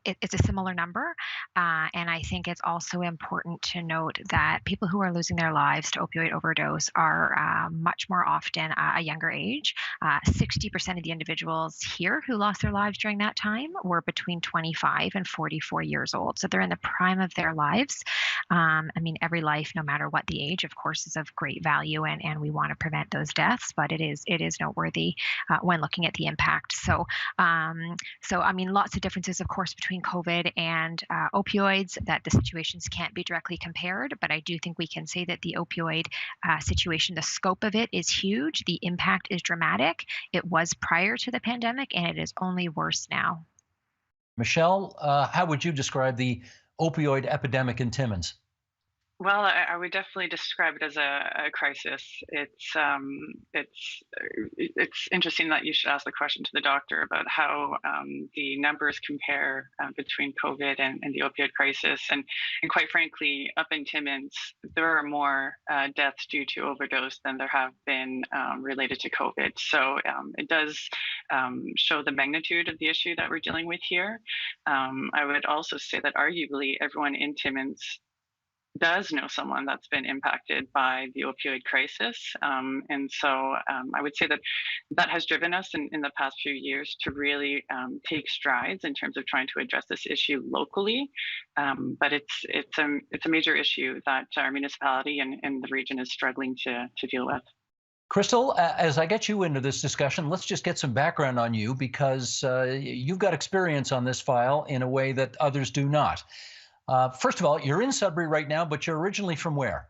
P: it's a similar number. And I think it's also important to note that people who are losing their lives to opioid overdose are much more often a younger age. 60% of the individuals here who lost their lives during that time were between 25 and 44 years old. So they're in the prime of their lives. Every life, no matter what the age, of course, is of great value, and we want to prevent those deaths, but it is noteworthy when looking at the impact. So lots of differences, of course, between COVID and opioids, that the situations can't be directly compared, but I do think we can say that the opioid situation, the scope of it is huge. The impact is dramatic. It was prior to the pandemic, and it is only worse now.
L: Michelle, how would you describe the opioid epidemic in Timmins?
Q: Well, I would definitely describe it as a crisis. It's interesting that you should ask the question to the doctor about how the numbers compare between COVID and the opioid crisis. And quite frankly, up in Timmins, there are more deaths due to overdose than there have been related to COVID. So it does show the magnitude of the issue that we're dealing with here. I would also say that arguably everyone in Timmins does know someone that's been impacted by the opioid crisis. And so I would say that has driven us in the past few years to really take strides in terms of trying to address this issue locally. But it's a major issue that our municipality and the region is struggling to deal with.
L: Crystal, as I get you into this discussion, let's just get some background on you, because you've got experience on this file in a way that others do not. First of all, you're in Sudbury right now, but you're originally from where?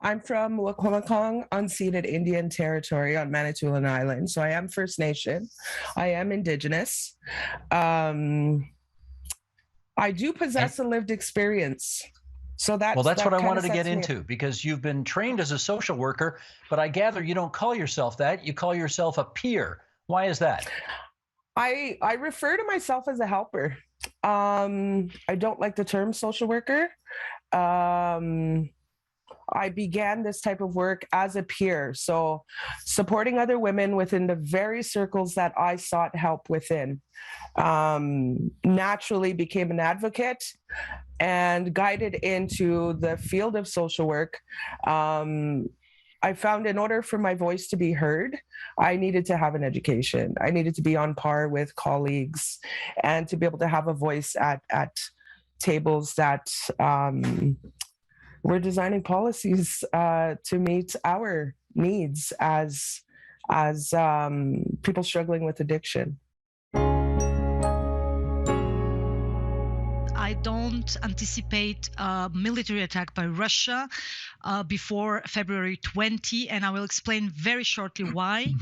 R: I'm from Wakwamacong, unceded Indian territory on Manitoulin Island. So I am First Nation. I am Indigenous. I do possess a lived experience. So that's
L: what I wanted to get into, because you've been trained as a social worker, but I gather you don't call yourself that. You call yourself a peer. Why is that?
R: I refer to myself as a helper. I don't like the term social worker. I began this type of work as a peer, so supporting other women within the very circles that I sought help within. Naturally became an advocate and guided into the field of social work. I found in order for my voice to be heard, I needed to have an education. I needed to be on par with colleagues and to be able to have a voice at tables that we're designing policies to meet our needs as people struggling with addiction.
S: I don't anticipate a military attack by Russia before February 20, and I will explain very shortly why.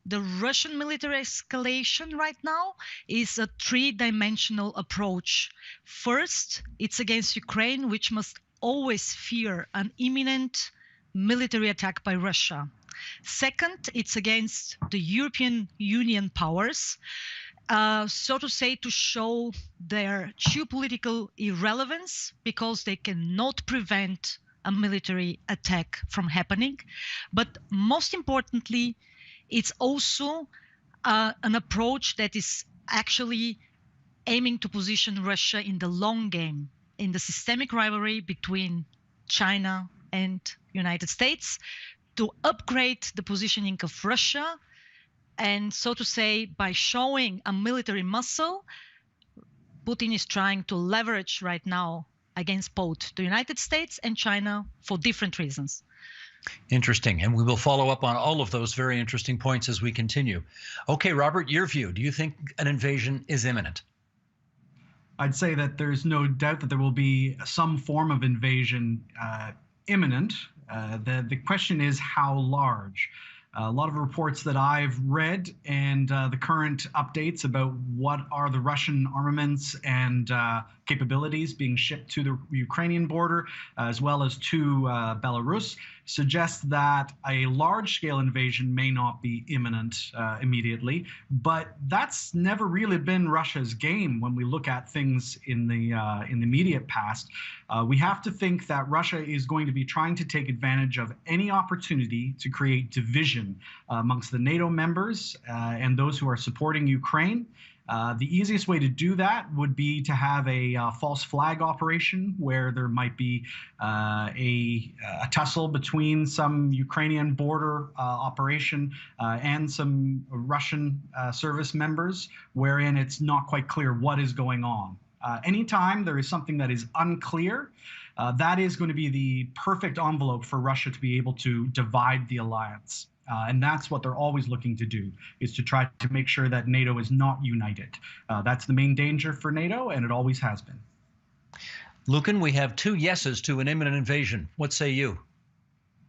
S: The Russian military escalation right now is a three-dimensional approach. First, it's against Ukraine, which must always fear an imminent military attack by Russia. Second, it's against the European Union powers, so to say, to show their geopolitical irrelevance, because they cannot prevent a military attack from happening. But most importantly, it's also an approach that is actually aiming to position Russia in the long game, in the systemic rivalry between China and United States, to upgrade the positioning of Russia. And so to say, by showing a military muscle, Putin is trying to leverage right now against both the United States and China for different reasons.
L: Interesting. And we will follow up on all of those very interesting points as we continue. Okay, Robert, your view. Do you think an invasion is imminent?
T: I'd say that there's no doubt that there will be some form of invasion imminent. The question is how large. A lot of reports that I've read and the current updates about what are the Russian armaments and capabilities being shipped to the Ukrainian border, as well as to Belarus, suggest that a large-scale invasion may not be imminent immediately. But that's never really been Russia's game when we look at things in the immediate past. We have to think that Russia is going to be trying to take advantage of any opportunity to create division amongst the NATO members and those who are supporting Ukraine. The easiest way to do that would be to have a false flag operation where there might be a tussle between some Ukrainian border operation and some Russian service members, wherein it's not quite clear what is going on. Anytime there is something that is unclear, that is going to be the perfect envelope for Russia to be able to divide the alliance. And that's what they're always looking to do, is to try to make sure that NATO is not united. That's the main danger for NATO, and it always has been.
L: Lucan, we have 2 yeses to an imminent invasion. What say you?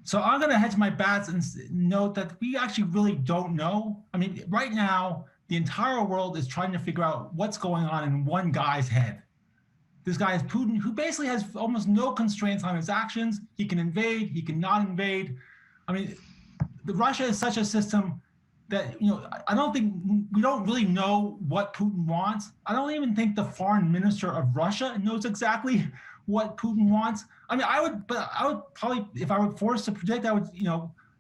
U: So I'm going to hedge my bets and note that we actually really don't know. I mean, right now, the entire world is trying to figure out what's going on in one guy's head. This guy is Putin, who basically has almost no constraints on his actions. He can invade, he can not invade. I mean, Russia is such a system that, I don't think, we don't really know what Putin wants. I don't even think the foreign minister of Russia knows exactly what Putin wants. I mean, I would probably, if I were forced to predict, I would,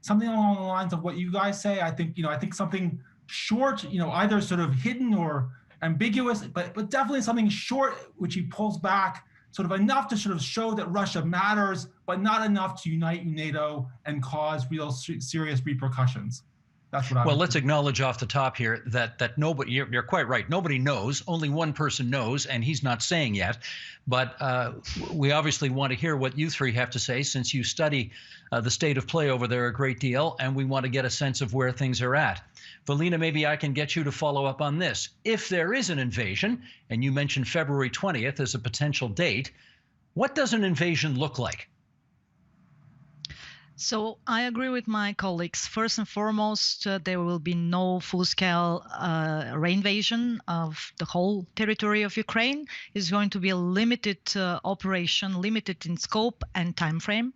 U: something along the lines of what you guys say. I think something short, either sort of hidden or ambiguous, but definitely something short, which he pulls back sort of enough to sort of show that Russia matters, but not enough to unite NATO and cause real serious repercussions. That's what I
L: Well, let's acknowledge off the top here that nobody, you're quite right. Nobody knows. Only one person knows, and he's not saying yet. But we obviously want to hear what you three have to say, since you study the state of play over there a great deal, and we want to get a sense of where things are at. Valina, maybe I can get you to follow up on this. If there is an invasion, and you mentioned February 20th as a potential date, what does an invasion look like?
S: So I agree with my colleagues. First and foremost, there will be no full-scale reinvasion of the whole territory of Ukraine. It's going to be a limited operation, limited in scope and time frame.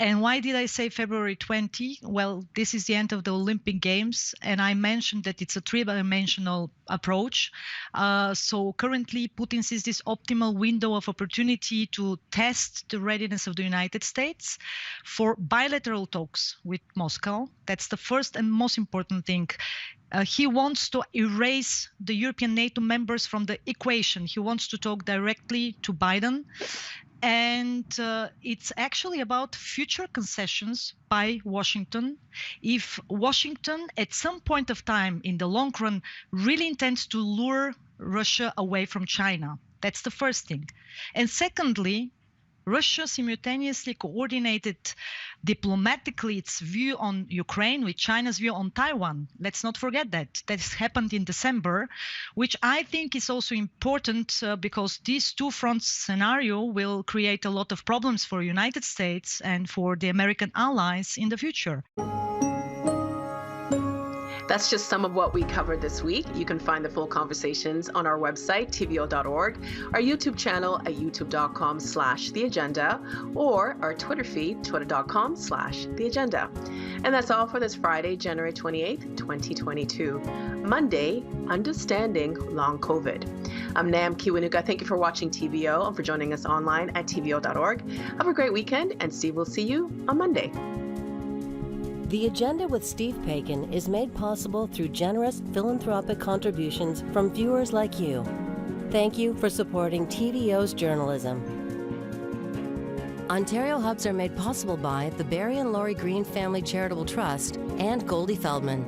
S: And why did I say February 20? Well, this is the end of the Olympic Games, and I mentioned that it's a three-dimensional approach. So currently, Putin sees this optimal window of opportunity to test the readiness of the United States for bilateral talks with Moscow. That's the first and most important thing. He wants to erase the European NATO members from the equation. He wants to talk directly to Biden. And it's actually about future concessions by Washington. If Washington, at some point of time in the long run, really intends to lure Russia away from China, that's the first thing. And secondly, Russia simultaneously coordinated diplomatically its view on Ukraine with China's view on Taiwan. Let's not forget that. That's happened in December, which I think is also important because this two-front scenario will create a lot of problems for the United States and for the American allies in the future.
B: That's just some of what we covered this week. You can find the full conversations on our website, tvo.org, our YouTube channel at youtube.com/theagenda, or our Twitter feed, twitter.com/theagenda. And that's all for this Friday, January 28th, 2022. Monday, Understanding Long COVID. I'm Nam Kiwanuka. Thank you for watching TVO and for joining us online at tvo.org. Have a great weekend, and Steve will see you on Monday.
A: The Agenda with Steve Paikin is made possible through generous philanthropic contributions from viewers like you. Thank you for supporting TVO's journalism. Ontario Hubs are made possible by the Barry and Laurie Green Family Charitable Trust and Goldie Feldman.